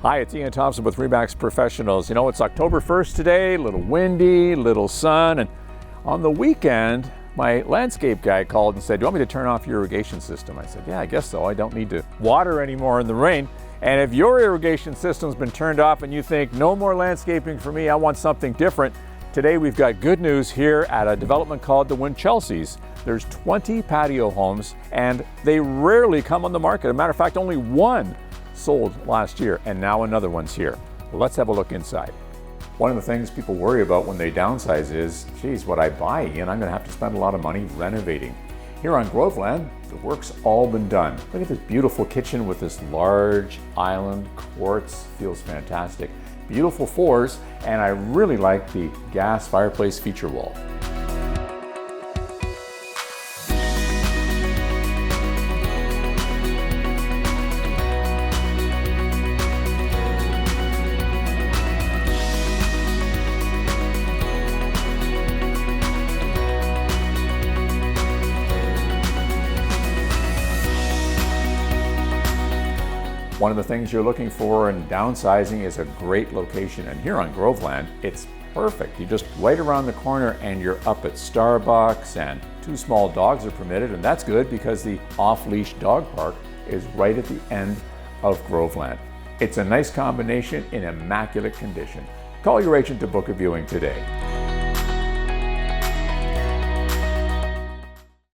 Hi, it's Ian Thompson with Remax Professionals. You know, it's October 1st today, a little windy, little sun, and on the weekend, my landscape guy called and said, "Do you want me to turn off your irrigation system?" I said, "Yeah, I guess so. I don't need to water anymore in the rain." And if your irrigation system's been turned off and you think, no more landscaping for me, I want something different, today we've got good news here at a development called the Winchelseas. There's 20 patio homes and they rarely come on the market. As a matter of fact, only one sold last year, and now another one's here. Well, let's have a look inside. One of the things people worry about when they downsize is, geez, what I buy, and I'm gonna have to spend a lot of money renovating. Here on Groveland, the work's all been done. Look at this beautiful kitchen with this large island. Quartz, feels fantastic. Beautiful floors, and I really like the gas fireplace feature wall. One of the things you're looking for in downsizing is a great location, and here on Groveland, it's perfect. You're just right around the corner and you're up at Starbucks, and 2 small dogs are permitted, and that's good because the off-leash dog park is right at the end of Groveland. It's a nice combination in immaculate condition. Call your agent to book a viewing today.